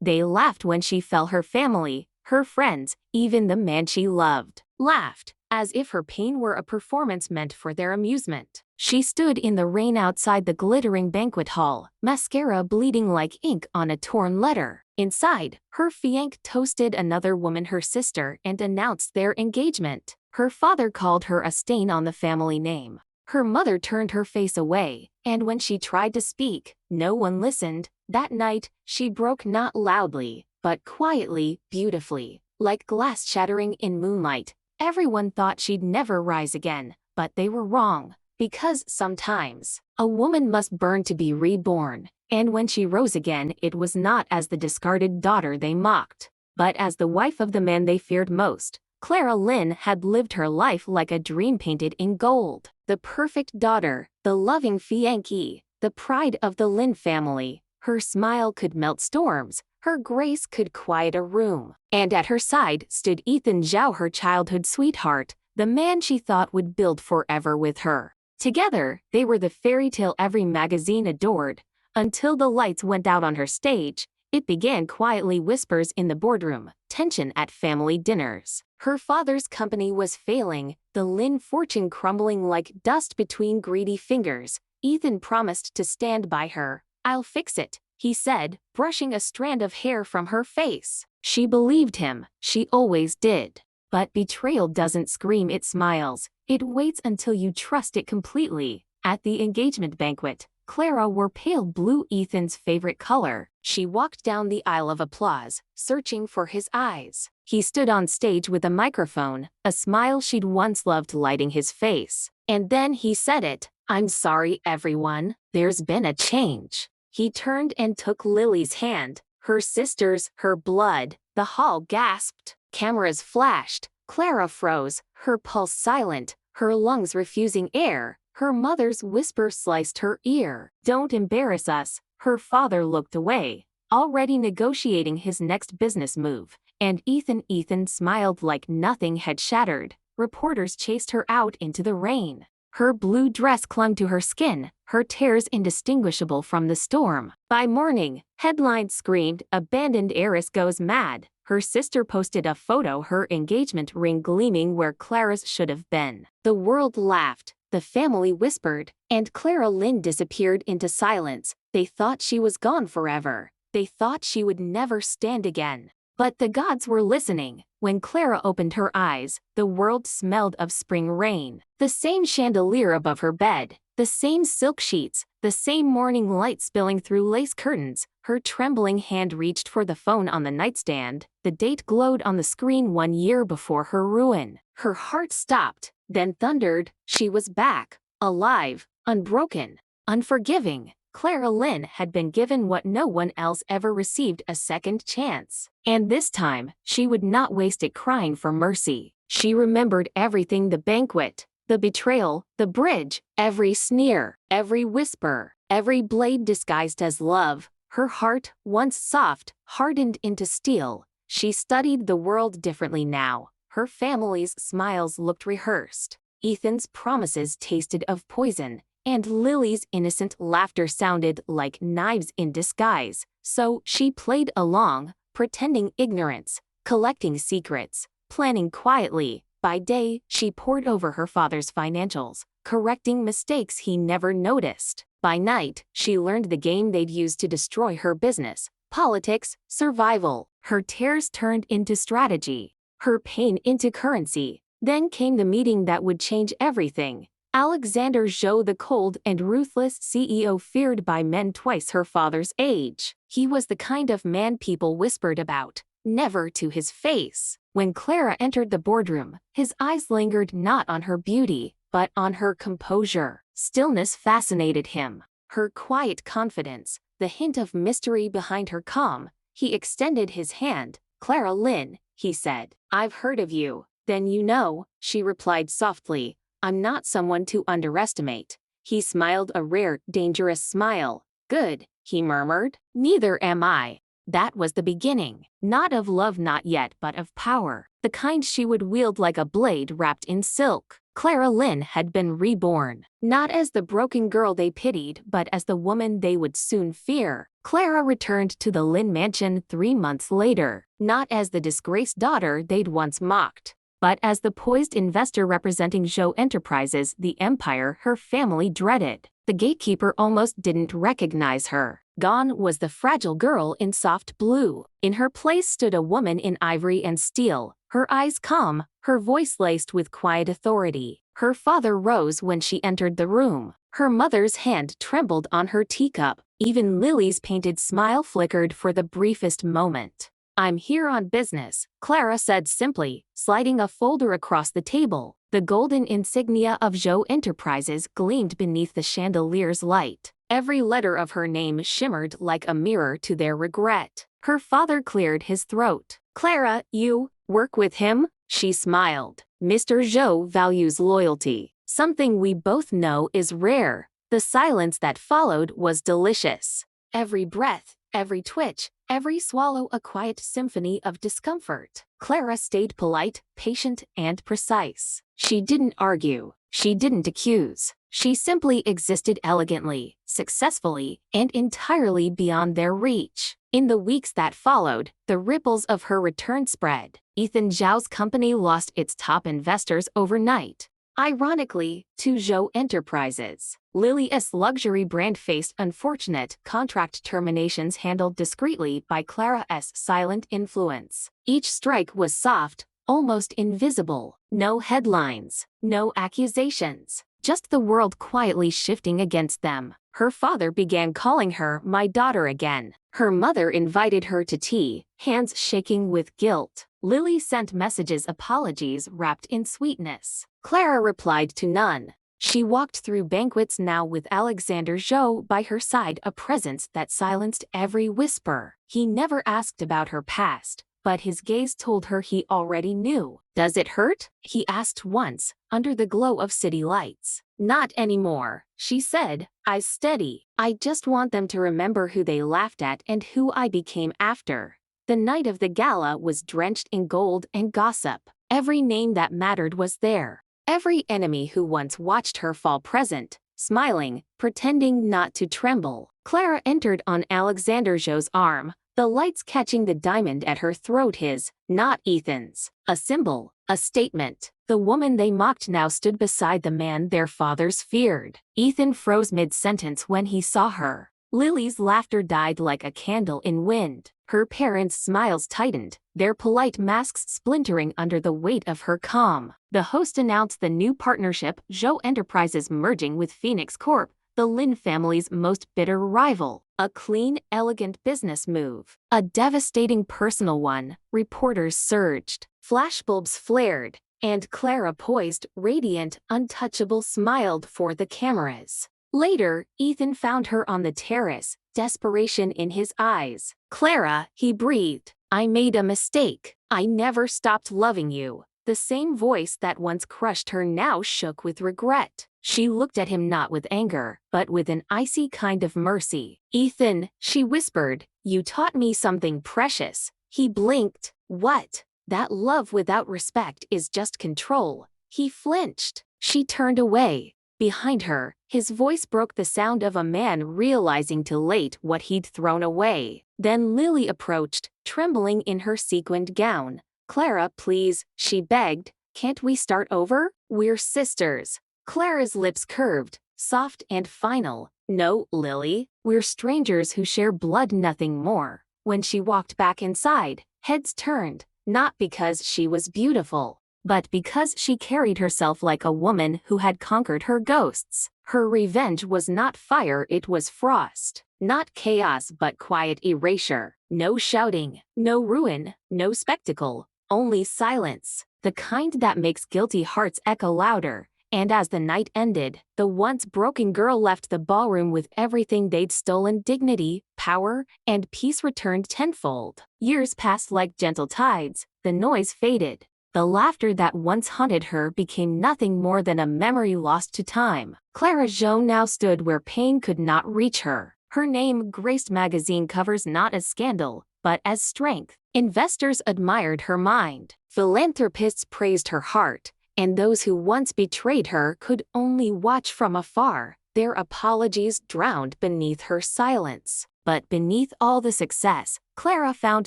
They laughed when she fell. Her family, her friends, even the man she loved, laughed, as if her pain were a performance meant for their amusement. She stood in the rain outside the glittering banquet hall, mascara bleeding like ink on a torn letter. Inside, her fiancé toasted another woman, her sister, and announced their engagement. Her father called her a stain on the family name. Her mother turned her face away, and when she tried to speak, no one listened. That night, she broke not loudly, but quietly, beautifully, like glass shattering in moonlight. Everyone thought she'd never rise again, but they were wrong, because sometimes a woman must burn to be reborn, and when she rose again, it was not as the discarded daughter they mocked, but as the wife of the man they feared most. Clara Lynn had lived her life like a dream painted in gold. The perfect daughter, the loving fiancée, the pride of the Lynn family. Her smile could melt storms, her grace could quiet a room. And at her side stood Ethan Zhao, her childhood sweetheart, the man she thought would build forever with her. Together, they were the fairy tale every magazine adored. Until the lights went out on her stage, it began quietly. Whispers in the boardroom, tension at family dinners. Her father's company was failing, the Lynn fortune crumbling like dust between greedy fingers. Ethan promised to stand by her. "I'll fix it," he said, brushing a strand of hair from her face. She believed him, she always did. But betrayal doesn't scream, it smiles. It waits until you trust it completely. At the engagement banquet, Clara wore pale blue, Ethan's favorite color. She walked down the aisle of applause, searching for his eyes. He stood on stage with a microphone, a smile she'd once loved lighting his face. And then he said it, "I'm sorry, everyone. There's been a change." He turned and took Lily's hand, her sister's, her blood. The hall gasped. Cameras flashed. Clara froze, her pulse silent, her lungs refusing air. Her mother's whisper sliced her ear. "Don't embarrass us." Her father looked away, already negotiating his next business move. And Ethan smiled like nothing had shattered. Reporters chased her out into the rain. Her blue dress clung to her skin, her tears indistinguishable from the storm. By morning, headlines screamed, "Abandoned heiress goes mad." Her sister posted a photo, her engagement ring gleaming where Clara's should have been. The world laughed, the family whispered, and Clara Lynn disappeared into silence. They thought she was gone forever. They thought she would never stand again. But the gods were listening. When Clara opened her eyes, the world smelled of spring rain. The same chandelier above her bed, the same silk sheets, the same morning light spilling through lace curtains. Her trembling hand reached for the phone on the nightstand. The date glowed on the screen, 1 year before her ruin. Her heart stopped, then thundered. She was back, alive, unbroken, unforgiving. Clara Lynn had been given what no one else ever received, a second chance. And this time, she would not waste it crying for mercy. She remembered everything: the banquet, the betrayal, the bridge, every sneer, every whisper, every blade disguised as love. Her heart, once soft, hardened into steel. She studied the world differently now. Her family's smiles looked rehearsed. Ethan's promises tasted of poison, and Lily's innocent laughter sounded like knives in disguise. So she played along, pretending ignorance, collecting secrets, planning quietly. By day, she pored over her father's financials, correcting mistakes he never noticed. By night, she learned the game they'd use to destroy her business: politics, survival. Her tears turned into strategy, her pain into currency. Then came the meeting that would change everything. Alexander Zhou, the cold and ruthless CEO feared by men twice her father's age. He was the kind of man people whispered about, never to his face. When Clara entered the boardroom, his eyes lingered not on her beauty, but on her composure. Stillness fascinated him. Her quiet confidence, the hint of mystery behind her calm. He extended his hand. "Clara Lynn," he said, "I've heard of you." "Then you know," she replied softly. "I'm not someone to underestimate." He smiled, a rare, dangerous smile. "Good," he murmured. "Neither am I." That was the beginning. Not of love, not yet, but of power. The kind she would wield like a blade wrapped in silk. Clara Lynn had been reborn, not as the broken girl they pitied but as the woman they would soon fear. Clara returned to the Lynn mansion 3 months later, not as the disgraced daughter they'd once mocked, but as the poised investor representing Zhou Enterprises, the empire her family dreaded. The gatekeeper almost didn't recognize her. Gone was the fragile girl in soft blue. In her place stood a woman in ivory and steel, her eyes calm, her voice laced with quiet authority. Her father rose when she entered the room. Her mother's hand trembled on her teacup. Even Lily's painted smile flickered for the briefest moment. "I'm here on business," Clara said simply, sliding a folder across the table. The golden insignia of Zhou Enterprises gleamed beneath the chandelier's light. Every letter of her name shimmered like a mirror to their regret. Her father cleared his throat. "Clara, you work with him?" She smiled. "Mr. Zhou values loyalty. Something we both know is rare." The silence that followed was delicious. Every breath, every twitch, every swallow a quiet symphony of discomfort. Clara stayed polite, patient, and precise. She didn't argue. She didn't accuse. She simply existed elegantly, successfully, and entirely beyond their reach. In the weeks that followed, the ripples of her return spread. Ethan Zhao's company lost its top investors overnight. Ironically, to Zhou Enterprises. Lily's luxury brand faced unfortunate contract terminations handled discreetly by Clara's silent influence. Each strike was soft, almost invisible. No headlines, no accusations, just the world quietly shifting against them. Her father began calling her "my daughter" again. Her mother invited her to tea, hands shaking with guilt. Lily sent messages, apologies wrapped in sweetness. Clara replied to none. She walked through banquets now with Alexander Zhou by her side, a presence that silenced every whisper. He never asked about her past, but his gaze told her he already knew. "Does it hurt?" he asked once, under the glow of city lights. "Not anymore," she said, eyes steady. "I just want them to remember who they laughed at and who I became after." The night of the gala was drenched in gold and gossip. Every name that mattered was there. Every enemy who once watched her fall present, smiling, pretending not to tremble. Clara entered on Alexander Zhou's arm, the lights catching the diamond at her throat, his, not Ethan's. A symbol, a statement. The woman they mocked now stood beside the man their fathers feared. Ethan froze mid-sentence when he saw her. Lily's laughter died like a candle in wind. Her parents' smiles tightened, their polite masks splintering under the weight of her calm. The host announced the new partnership, Zhou Enterprises merging with Phoenix Corp, the Lin family's most bitter rival. A clean, elegant business move. A devastating personal one. Reporters surged. Flashbulbs flared, and Clara, poised, radiant, untouchable, smiled for the cameras. Later, Ethan found her on the terrace, desperation in his eyes. "Clara," he breathed, "I made a mistake. I never stopped loving you." The same voice that once crushed her now shook with regret. She looked at him not with anger, but with an icy kind of mercy. "Ethan," she whispered, "you taught me something precious." He blinked. "What?" "That love without respect is just control." He flinched. She turned away. Behind her, his voice broke the sound of a man realizing too late what he'd thrown away. Then Lily approached, trembling in her sequined gown. "Clara, please," she begged. "Can't we start over? We're sisters." Clara's lips curved, soft and final. "No, Lily. We're strangers who share blood, nothing more." When she walked back inside, heads turned, not because she was beautiful, but because she carried herself like a woman who had conquered her ghosts. Her revenge was not fire, it was frost. Not chaos but quiet erasure. No shouting, no ruin, no spectacle, only silence. The kind that makes guilty hearts echo louder. And as the night ended, the once broken girl left the ballroom with everything they'd stolen: dignity, power, and peace returned tenfold. Years passed like gentle tides, the noise faded. The laughter that once haunted her became nothing more than a memory lost to time. Clara Zhou now stood where pain could not reach her. Her name graced magazine covers not as scandal, but as strength. Investors admired her mind. Philanthropists praised her heart. and those who once betrayed her could only watch from afar, their apologies drowned beneath her silence. But beneath all the success, Clara found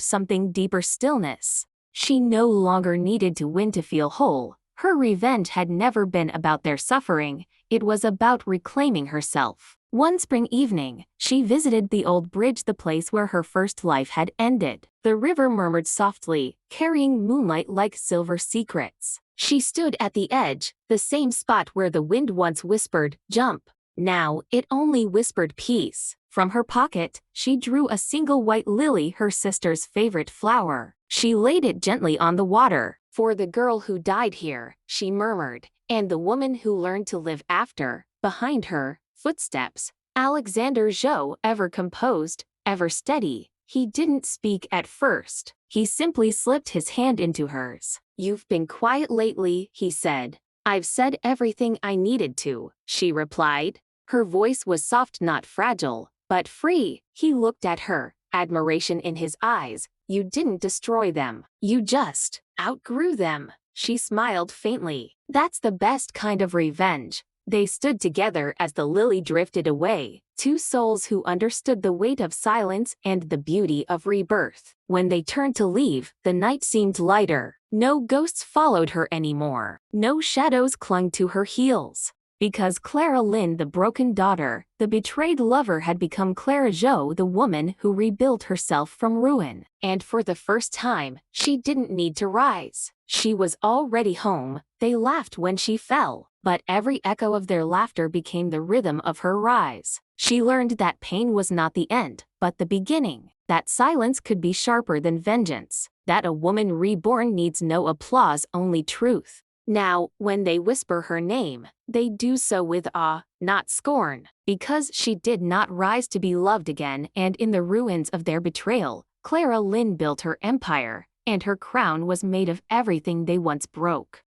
something deeper: stillness. She no longer needed to win to feel whole. Her revenge had never been about their suffering, it was about reclaiming herself. One spring evening, she visited the old bridge, the place where her first life had ended. The river murmured softly, carrying moonlight like silver secrets. She stood at the edge, the same spot where the wind once whispered, "Jump." Now, it only whispered peace. From her pocket, she drew a single white lily, her sister's favorite flower. She laid it gently on the water. "For the girl who died here," she murmured, "and the woman who learned to live after." Behind her, footsteps. Alexander Joe, ever composed, ever steady. He didn't speak at first. He simply slipped his hand into hers. "You've been quiet lately," he said. "I've said everything I needed to," she replied. Her voice was soft, not fragile, but free. He looked at her, admiration in his eyes. "You didn't destroy them. You just outgrew them." She smiled faintly. "That's the best kind of revenge." They stood together as the lily drifted away, two souls who understood the weight of silence and the beauty of rebirth. When they turned to leave, the night seemed lighter. No ghosts followed her anymore. No shadows clung to her heels. Because Clara Lynn, the broken daughter, the betrayed lover, had become Clara Jo, the woman who rebuilt herself from ruin. And for the first time, she didn't need to rise. She was already home. They laughed when she fell, but every echo of their laughter became the rhythm of her rise. She learned that pain was not the end, but the beginning. That silence could be sharper than vengeance. That a woman reborn needs no applause, only truth. Now, when they whisper her name, they do so with awe, not scorn. Because she did not rise to be loved again, and in the ruins of their betrayal, Clara Lynn built her empire, and her crown was made of everything they once broke.